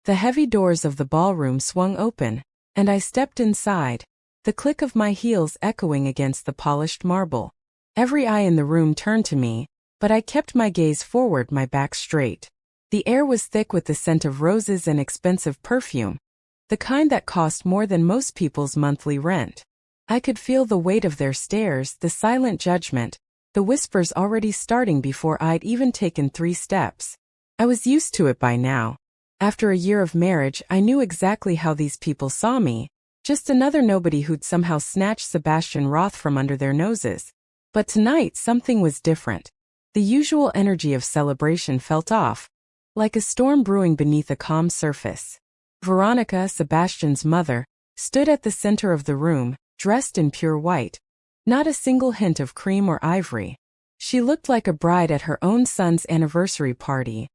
The heavy doors of the ballroom swung open, and I stepped inside, the click of my heels echoing against the polished marble. Every eye in the room turned to me, but I kept my gaze forward, my back straight. The air was thick with the scent of roses and expensive perfume, the kind that cost more than most people's monthly rent. I could feel the weight of their stares, the silent judgment, the whispers already starting before I'd even taken 3 steps. I was used to it by now. After a year of marriage, I knew exactly how these people saw me, just another nobody who'd somehow snatched Sebastian Roth from under their noses. But tonight something was different. The usual energy of celebration felt off, like a storm brewing beneath a calm surface. Veronica, Sebastian's mother, stood at the center of the room, dressed in pure white. Not a single hint of cream or ivory. She looked like a bride at her own son's anniversary party,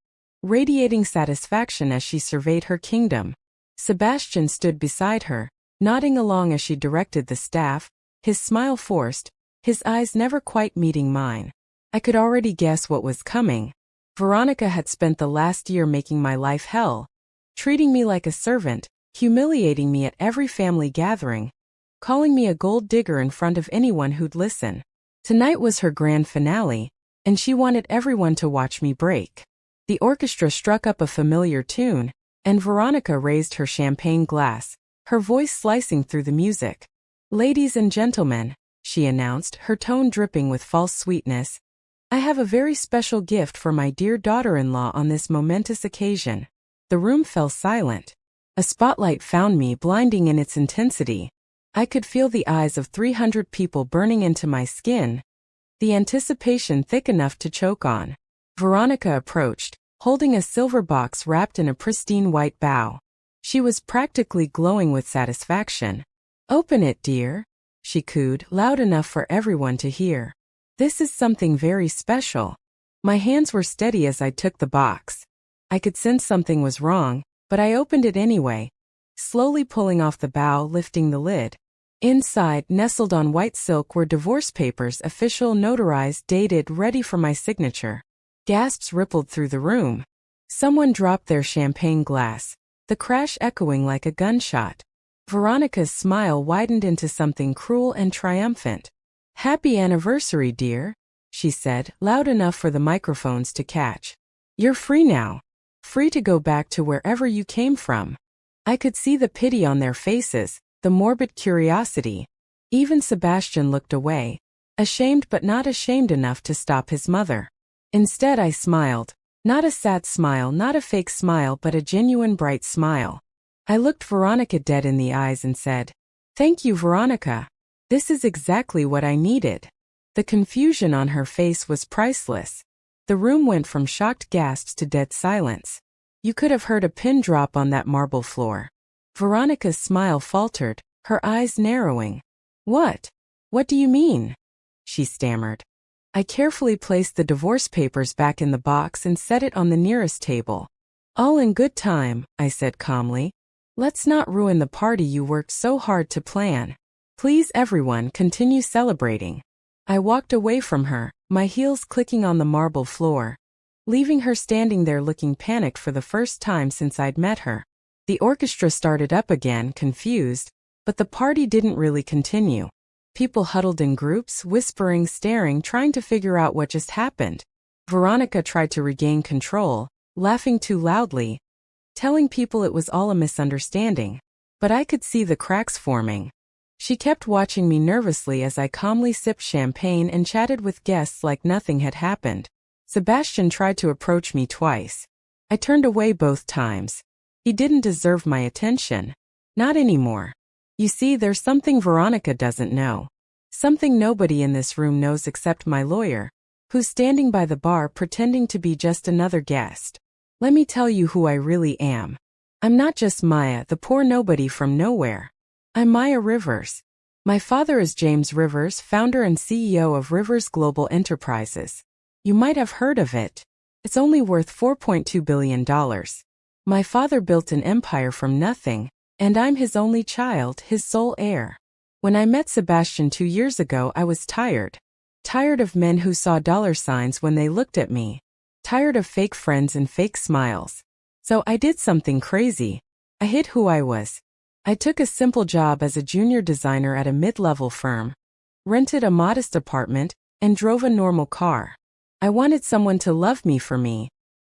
radiating satisfaction as she surveyed her kingdom. Sebastian stood beside her, nodding along as she directed the staff, his smile forced, his eyes never quite meeting mine. I could already guess what was coming. Veronica had spent the last year making my life hell, treating me like a servant, humiliating me at every family gathering, calling me a gold digger in front of anyone who'd listen. Tonight was her grand finale, and she wanted everyone to watch me break. The orchestra struck up a familiar tune, and Veronica raised her champagne glass, her voice slicing through the music. "Ladies and gentlemen," she announced, her tone dripping with false sweetness, "I have a very special gift for my dear daughter-in-law on this momentous occasion." The room fell silent. A spotlight found me, blinding in its intensity. I could feel the eyes of 300 people burning into my skin, the anticipation thick enough to choke on. Veronica approached, holding a silver box wrapped in a pristine white bow. She was practically glowing with satisfaction. "Open it, dear," she cooed, loud enough for everyone to hear. "This is something very special." My hands were steady as I took the box. I could sense something was wrong, but I opened it anyway, slowly pulling off the bow, lifting the lid. Inside, nestled on white silk, were divorce papers, official, notarized, dated, ready for my signature. Gasps rippled through the room. Someone dropped their champagne glass, the crash echoing like a gunshot. Veronica's smile widened into something cruel and triumphant. "Happy anniversary, dear," she said, loud enough for the microphones to catch. "You're free now. Free to go back to wherever you came from." I could see the pity on their faces, the morbid curiosity. Even Sebastian looked away, ashamed but not ashamed enough to stop his mother. Instead I smiled, not a sad smile, not a fake smile, but a genuine bright smile. I looked Veronica dead in the eyes and said, "Thank you, Veronica. This is exactly what I needed." The confusion on her face was priceless. The room went from shocked gasps to dead silence. You could have heard a pin drop on that marble floor. Veronica's smile faltered, her eyes narrowing. What do you mean?" she stammered. I carefully placed the divorce papers back in the box and set it on the nearest table. "All in good time," I said calmly. "Let's not ruin the party you worked so hard to plan. Please, everyone, continue celebrating." I walked away from her, my heels clicking on the marble floor, leaving her standing there looking panicked for the first time since I'd met her. The orchestra started up again, confused, but the party didn't really continue. People huddled in groups, whispering, staring, trying to figure out what just happened. Veronica tried to regain control, laughing too loudly, telling people it was all a misunderstanding. But I could see the cracks forming. She kept watching me nervously as I calmly sipped champagne and chatted with guests like nothing had happened. Sebastian tried to approach me twice. I turned away both times. He didn't deserve my attention. Not anymore. You see, there's something Veronica doesn't know. Something nobody in this room knows except my lawyer, who's standing by the bar pretending to be just another guest. Let me tell you who I really am. I'm not just Maya, the poor nobody from nowhere. I'm Maya Rivers. My father is James Rivers, founder and CEO of Rivers Global Enterprises. You might have heard of it. It's only worth $4.2 billion. My father built an empire from nothing, and I'm his only child, his sole heir. When I met Sebastian 2 years ago, I was tired. Tired of men who saw dollar signs when they looked at me. Tired of fake friends and fake smiles. So I did something crazy. I hid who I was. I took a simple job as a junior designer at a mid-level firm, rented a modest apartment, and drove a normal car. I wanted someone to love me for me,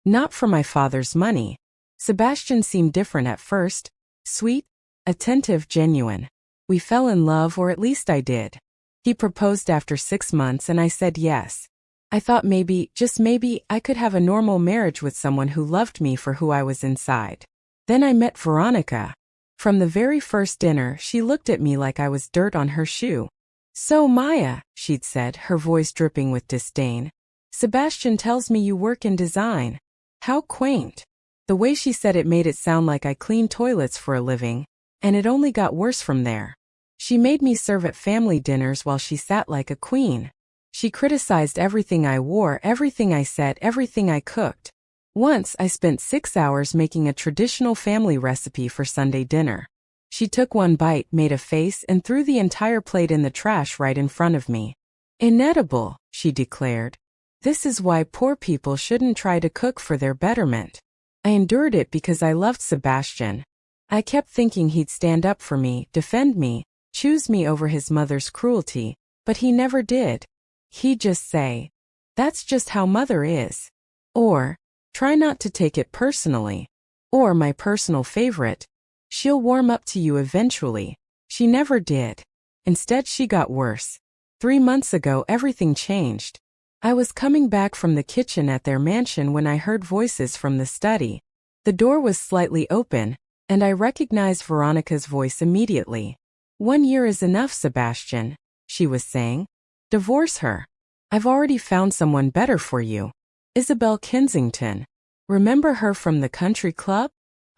not for my father's money. Sebastian seemed different at first. Sweet, attentive, genuine. We fell in love, or at least I did. He proposed after 6 months and I said yes. I thought maybe, just maybe, I could have a normal marriage with someone who loved me for who I was inside. Then I met Veronica. From the very first dinner, she looked at me like I was dirt on her shoe. "So Maya," she'd said, her voice dripping with disdain, "Sebastian tells me you work in design. How quaint." The way she said it made it sound like I cleaned toilets for a living, and it only got worse from there. She made me serve at family dinners while she sat like a queen. She criticized everything I wore, everything I said, everything I cooked. Once I spent 6 hours making a traditional family recipe for Sunday dinner. She took one bite, made a face, and threw the entire plate in the trash right in front of me. "Inedible," she declared. "This is why poor people shouldn't try to cook for their betterment." I endured it because I loved Sebastian. I kept thinking he'd stand up for me, defend me, choose me over his mother's cruelty, but he never did. He'd just say, "That's just how mother is." Or, "Try not to take it personally." Or my personal favorite, "She'll warm up to you eventually." She never did. Instead, she got worse. 3 months ago, everything changed. I was coming back from the kitchen at their mansion when I heard voices from the study. The door was slightly open, and I recognized Veronica's voice immediately. "1 year is enough, Sebastian," she was saying. "Divorce her. I've already found someone better for you. Isabel Kensington. Remember her from the country club?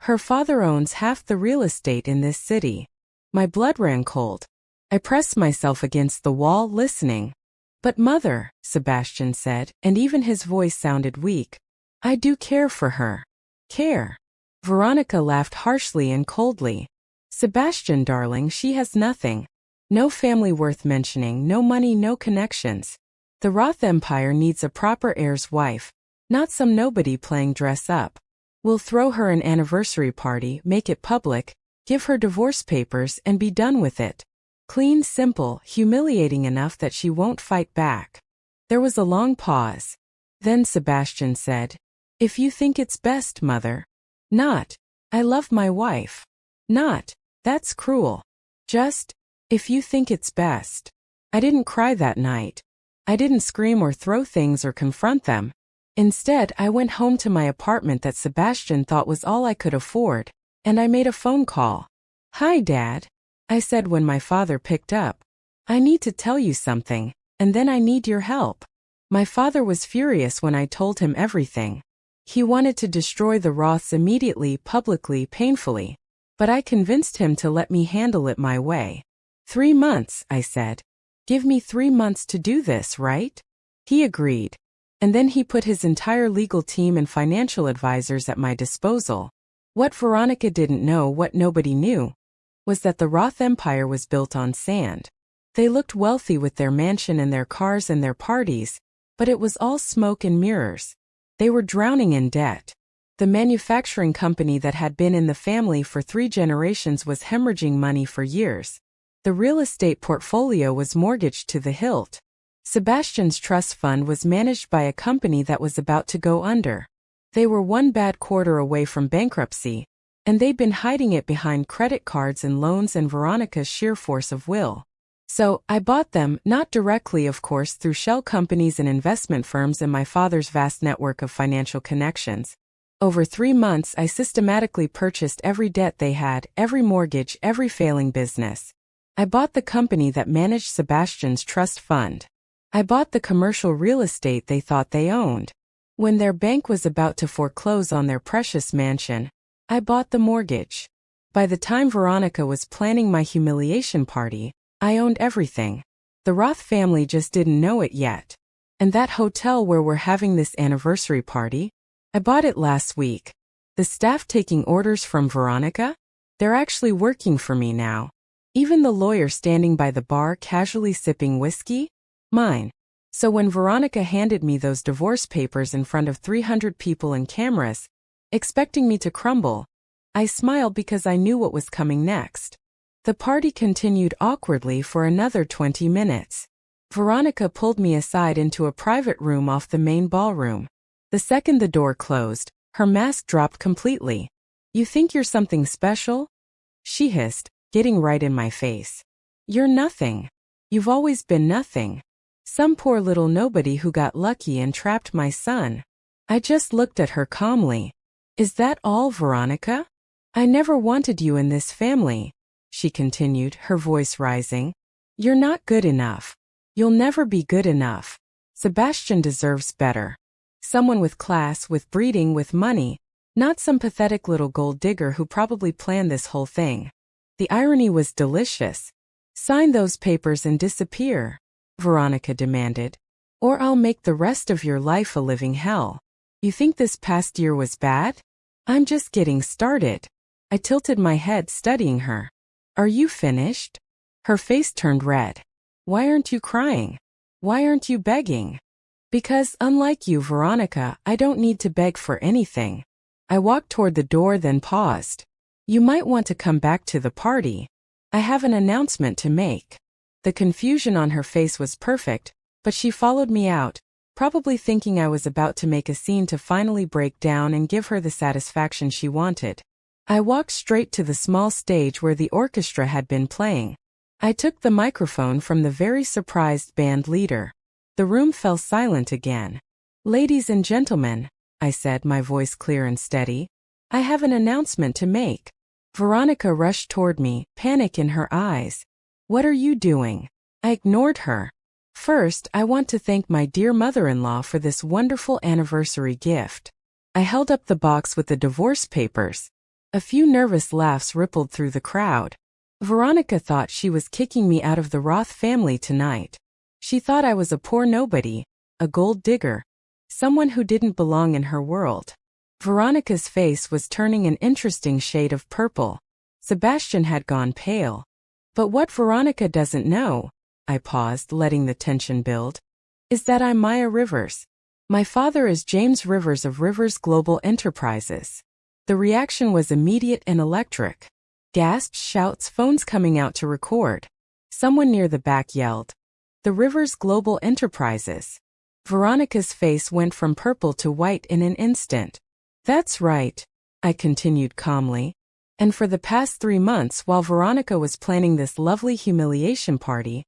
Her father owns half the real estate in this city." My blood ran cold. I pressed myself against the wall, listening. "But mother," Sebastian said, and even his voice sounded weak, "I do care for her." "Care?" Veronica laughed harshly and coldly. "Sebastian, darling, she has nothing. No family worth mentioning, no money, no connections. The Roth Empire needs a proper heir's wife, not some nobody playing dress up. We'll throw her an anniversary party, make it public, give her divorce papers, and be done with it. Clean, simple, humiliating enough that she won't fight back." There was a long pause. Then Sebastian said, "If you think it's best, mother." Not, "I love my wife." Not, "That's cruel." Just, "If you think it's best." I didn't cry that night. I didn't scream or throw things or confront them. Instead, I went home to my apartment that Sebastian thought was all I could afford, and I made a phone call. "Hi, Dad," I said when my father picked up. "I need to tell you something, and then I need your help." My father was furious when I told him everything. He wanted to destroy the Roths immediately, publicly, painfully. But I convinced him to let me handle it my way. 3 months, I said. "Give me 3 months to do this, right?" He agreed. And then he put his entire legal team and financial advisors at my disposal. What Veronica didn't know, what nobody knew, was that the Roth Empire was built on sand. They looked wealthy with their mansion and their cars and their parties, but it was all smoke and mirrors. They were drowning in debt. The manufacturing company that had been in the family for 3 generations was hemorrhaging money for years. The real estate portfolio was mortgaged to the hilt. Sebastian's trust fund was managed by a company that was about to go under. They were 1 bad quarter away from bankruptcy, and they'd been hiding it behind credit cards and loans and Veronica's sheer force of will. So, I bought them, not directly of course, through shell companies and investment firms and my father's vast network of financial connections. Over 3 months I systematically purchased every debt they had, every mortgage, every failing business. I bought the company that managed Sebastian's trust fund. I bought the commercial real estate they thought they owned. When their bank was about to foreclose on their precious mansion, I bought the mortgage. By the time Veronica was planning my humiliation party, I owned everything. The Roth family just didn't know it yet. And that hotel where we're having this anniversary party? I bought it last week. The staff taking orders from Veronica? They're actually working for me now. Even the lawyer standing by the bar casually sipping whiskey? Mine. So when Veronica handed me those divorce papers in front of 300 people and cameras, expecting me to crumble. I smiled because I knew what was coming next. The party continued awkwardly for another 20 minutes. Veronica pulled me aside into a private room off the main ballroom. The second the door closed, her mask dropped completely. "You think you're something special?" she hissed, getting right in my face. "You're nothing. You've always been nothing. Some poor little nobody who got lucky and trapped my son." I just looked at her calmly. "Is that all, Veronica? I never wanted you in this family," she continued, her voice rising. "You're not good enough. You'll never be good enough. Sebastian deserves better. Someone with class, with breeding, with money, not some pathetic little gold digger who probably planned this whole thing." The irony was delicious. "Sign those papers and disappear," Veronica demanded, "or I'll make the rest of your life a living hell. You think this past year was bad? I'm just getting started." I tilted my head, studying her. "Are you finished?" Her face turned red. "Why aren't you crying? Why aren't you begging?" "Because, unlike you, Veronica, I don't need to beg for anything." I walked toward the door, then paused. "You might want to come back to the party. I have an announcement to make." The confusion on her face was perfect, but she followed me out, probably thinking I was about to make a scene to finally break down and give her the satisfaction she wanted. I walked straight to the small stage where the orchestra had been playing. I took the microphone from the very surprised band leader. The room fell silent again. "Ladies and gentlemen," I said, my voice clear and steady, "I have an announcement to make." Veronica rushed toward me, panic in her eyes. "What are you doing?" I ignored her. "First, I want to thank my dear mother-in-law for this wonderful anniversary gift." I held up the box with the divorce papers. A few nervous laughs rippled through the crowd. Veronica thought she was kicking me out of the Roth family tonight. She thought I was a poor nobody, a gold digger, someone who didn't belong in her world. Veronica's face was turning an interesting shade of purple. Sebastian had gone pale. "But what Veronica doesn't know," I paused, letting the tension build, "is that I'm Maya Rivers. My father is James Rivers of Rivers Global Enterprises." The reaction was immediate and electric. Gasps, shouts, phones coming out to record. Someone near the back yelled, "The Rivers Global Enterprises." Veronica's face went from purple to white in an instant. "That's right," I continued calmly. "And for the past 3 months while Veronica was planning this lovely humiliation party,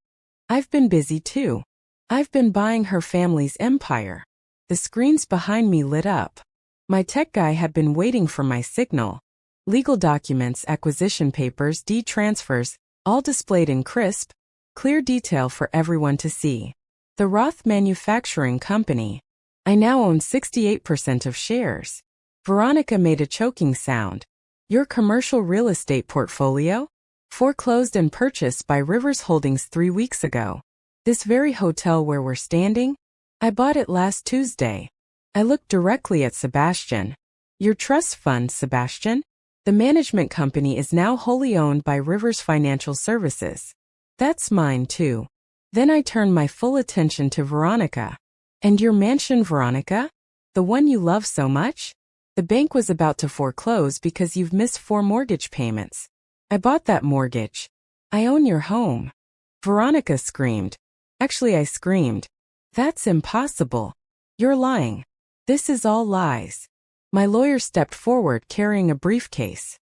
I've been busy too. I've been buying her family's empire." The screens behind me lit up. My tech guy had been waiting for my signal. Legal documents, acquisition papers, deed transfers, all displayed in crisp, clear detail for everyone to see. The Roth Manufacturing Company. I now own 68% of shares. Veronica made a choking sound. "Your commercial real estate portfolio? Foreclosed and purchased by Rivers Holdings 3 weeks ago. This very hotel where we're standing? I bought it last Tuesday." I looked directly at Sebastian. "Your trust fund, Sebastian? The management company is now wholly owned by Rivers Financial Services. That's mine too." Then I turned my full attention to Veronica. "And your mansion, Veronica? The one you love so much? The bank was about to foreclose because you've missed 4 mortgage payments. I bought that mortgage. I own your home." Veronica screamed. Actually, I screamed. "That's impossible. You're lying. This is all lies." My lawyer stepped forward carrying a briefcase.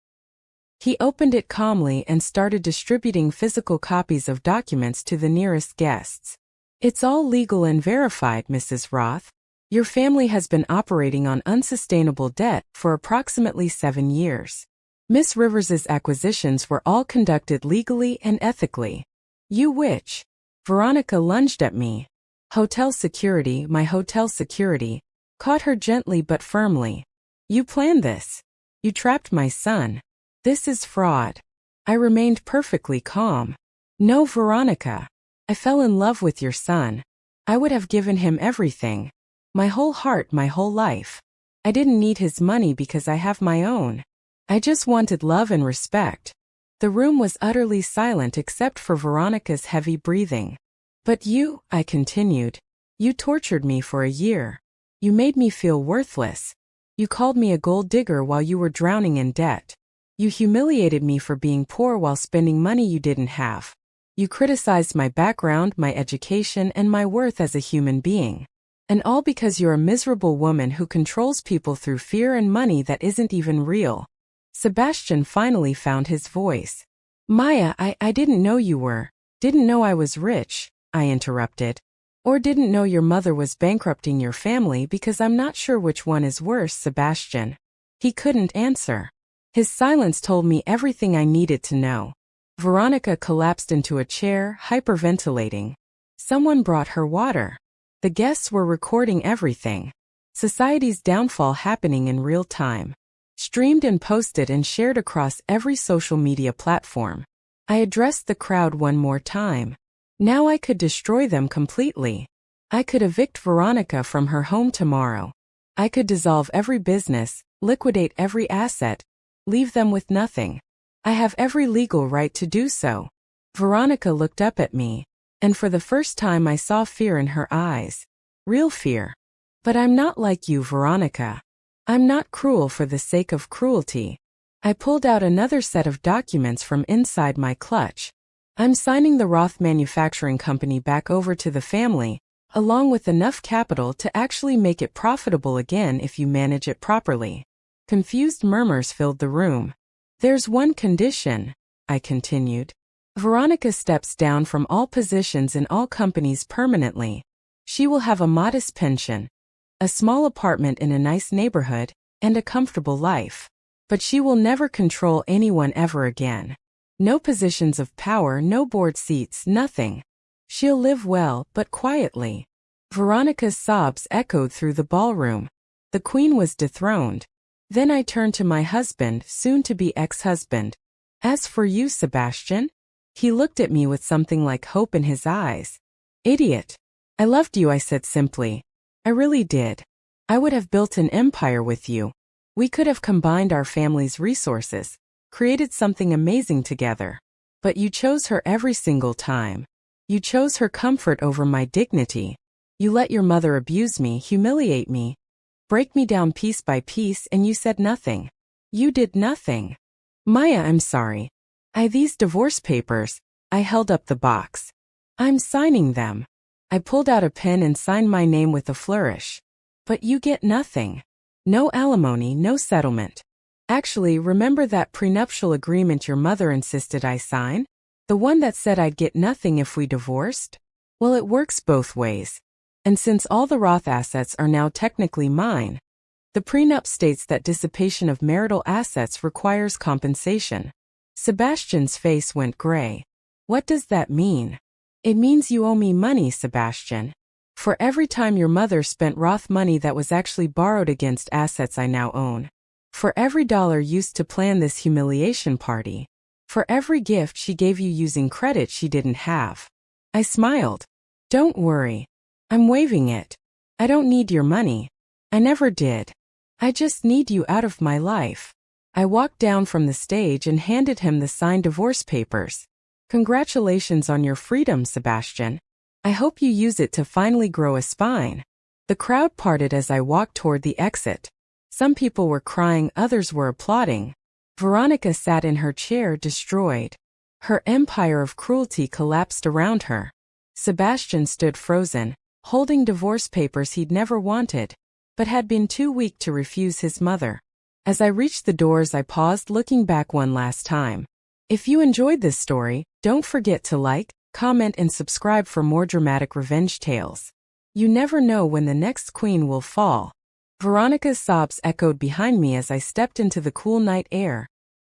He opened it calmly and started distributing physical copies of documents to the nearest guests. "It's all legal and verified, Mrs. Roth. Your family has been operating on unsustainable debt for approximately 7 years. Miss Rivers's acquisitions were all conducted legally and ethically." "You witch!" Veronica lunged at me. "Hotel security, my hotel security," caught her gently but firmly. "You planned this. You trapped my son. This is fraud." I remained perfectly calm. "No, Veronica. I fell in love with your son. I would have given him everything. My whole heart, my whole life. I didn't need his money because I have my own. I just wanted love and respect." The room was utterly silent except for Veronica's heavy breathing. "But you," I continued, "you tortured me for a year. You made me feel worthless. You called me a gold digger while you were drowning in debt. You humiliated me for being poor while spending money you didn't have. You criticized my background, my education, and my worth as a human being. And all because you're a miserable woman who controls people through fear and money that isn't even real. Sebastian finally found his voice. Maya, I didn't know you were. Didn't know I was rich, I interrupted. Or didn't know your mother was bankrupting your family because I'm not sure which one is worse, Sebastian. He couldn't answer. His silence told me everything I needed to know. Veronica collapsed into a chair, hyperventilating. Someone brought her water. The guests were recording everything. Society's downfall happening in real time. Streamed and posted and shared across every social media platform. I addressed the crowd one more time. Now I could destroy them completely. I could evict Veronica from her home tomorrow. I could dissolve every business, liquidate every asset, leave them with nothing. I have every legal right to do so. Veronica looked up at me, and for the first time I saw fear in her eyes. Real fear. But I'm not like you, Veronica. I'm not cruel for the sake of cruelty. I pulled out another set of documents from inside my clutch. I'm signing the Roth Manufacturing Company back over to the family, along with enough capital to actually make it profitable again if you manage it properly. Confused murmurs filled the room. There's one condition, I continued. Veronica steps down from all positions in all companies permanently. She will have a modest pension, a small apartment in a nice neighborhood, and a comfortable life. But she will never control anyone ever again. No positions of power, no board seats, nothing. She'll live well, but quietly. Veronica's sobs echoed through the ballroom. The queen was dethroned. Then I turned to my husband, soon-to-be ex-husband. As for you, Sebastian? He looked at me with something like hope in his eyes. Idiot. I loved you, I said simply. I really did. I would have built an empire with you. We could have combined our family's resources, created something amazing together. But you chose her every single time. You chose her comfort over my dignity. You let your mother abuse me, humiliate me, break me down piece by piece, and you said nothing. You did nothing. Maya, I'm sorry. These divorce papers. I held up the box. I'm signing them. I pulled out a pen and signed my name with a flourish. But you get nothing. No alimony, no settlement. Actually, remember that prenuptial agreement your mother insisted I sign? The one that said I'd get nothing if we divorced? Well, it works both ways. And since all the Roth assets are now technically mine, the prenup states that dissipation of marital assets requires compensation. Sebastian's face went gray. What does that mean? It means you owe me money, Sebastian. For every time your mother spent Roth money that was actually borrowed against assets I now own. For every dollar used to plan this humiliation party. For every gift she gave you using credit she didn't have. I smiled. Don't worry. I'm waiving it. I don't need your money. I never did. I just need you out of my life. I walked down from the stage and handed him the signed divorce papers. Congratulations on your freedom, Sebastian. I hope you use it to finally grow a spine. The crowd parted as I walked toward the exit. Some people were crying, others were applauding. Veronica sat in her chair, destroyed. Her empire of cruelty collapsed around her. Sebastian stood frozen, holding divorce papers he'd never wanted, but had been too weak to refuse his mother. As I reached the doors, I paused, looking back one last time. If you enjoyed this story, don't forget to like, comment, and subscribe for more dramatic revenge tales. You never know when the next queen will fall. Veronica's sobs echoed behind me as I stepped into the cool night air.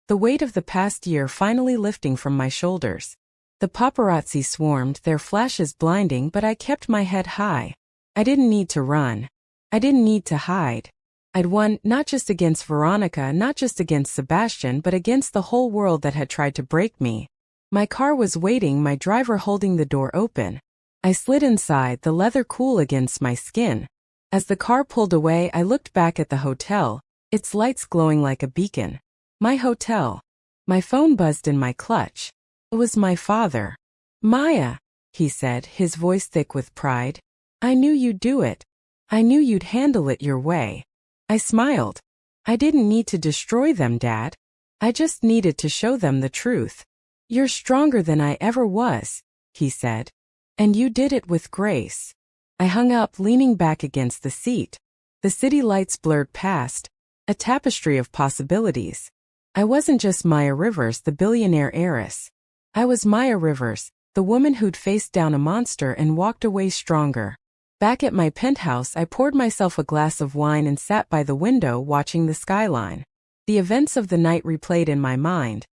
The weight of the past year finally lifting from my shoulders. The paparazzi swarmed, their flashes blinding, but I kept my head high. I didn't need to run. I didn't need to hide. I'd won, not just against Veronica, not just against Sebastian, but against the whole world that had tried to break me. My car was waiting, my driver holding the door open. I slid inside, the leather cool against my skin. As the car pulled away, I looked back at the hotel, its lights glowing like a beacon. My hotel. My phone buzzed in my clutch. It was my father. Maya, he said, his voice thick with pride. I knew you'd do it. I knew you'd handle it your way. I smiled. I didn't need to destroy them, Dad. I just needed to show them the truth. You're stronger than I ever was, he said. And you did it with grace. I hung up, leaning back against the seat. The city lights blurred past, a tapestry of possibilities. I wasn't just Maya Rivers, the billionaire heiress. I was Maya Rivers, the woman who'd faced down a monster and walked away stronger. Back at my penthouse, I poured myself a glass of wine and sat by the window watching the skyline. The events of the night replayed in my mind.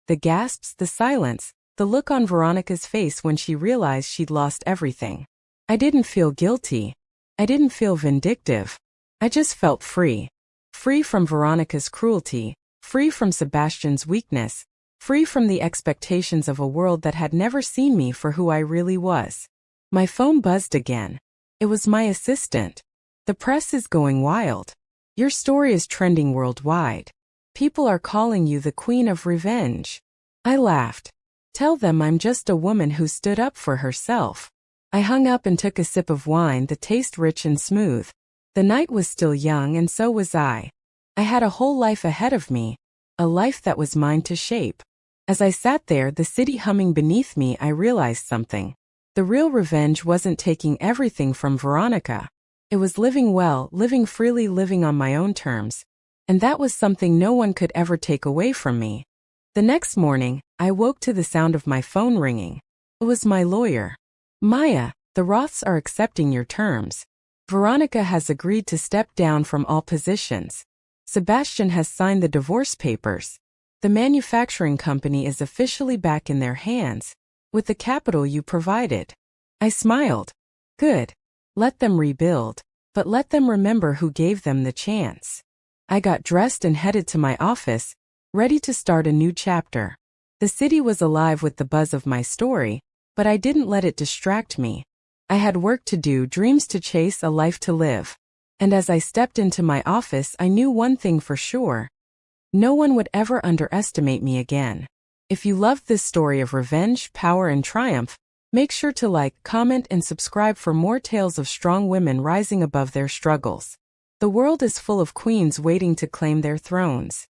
The gasps, the silence, the look on Veronica's face when she realized she'd lost everything. I didn't feel guilty. I didn't feel vindictive. I just felt free. Free from Veronica's cruelty, free from Sebastian's weakness, free from the expectations of a world that had never seen me for who I really was. My phone buzzed again. It was my assistant. The press is going wild. Your story is trending worldwide. People are calling you the Queen of Revenge. I laughed. Tell them I'm just a woman who stood up for herself. I hung up and took a sip of wine, the taste rich and smooth. The night was still young and so was I. I had a whole life ahead of me, a life that was mine to shape. As I sat there, the city humming beneath me, I realized something. The real revenge wasn't taking everything from Veronica. It was living well, living freely, living on my own terms. And that was something no one could ever take away from me. The next morning, I woke to the sound of my phone ringing. It was my lawyer. Maya, the Roths are accepting your terms. Veronica has agreed to step down from all positions. Sebastian has signed the divorce papers. The manufacturing company is officially back in their hands, with the capital you provided. I smiled. Good. Let them rebuild, but let them remember who gave them the chance. I got dressed and headed to my office, ready to start a new chapter. The city was alive with the buzz of my story, but I didn't let it distract me. I had work to do, dreams to chase, a life to live. And as I stepped into my office, I knew one thing for sure. No one would ever underestimate me again. If you loved this story of revenge, power, and triumph, make sure to like, comment, and subscribe for more tales of strong women rising above their struggles. The world is full of queens waiting to claim their thrones.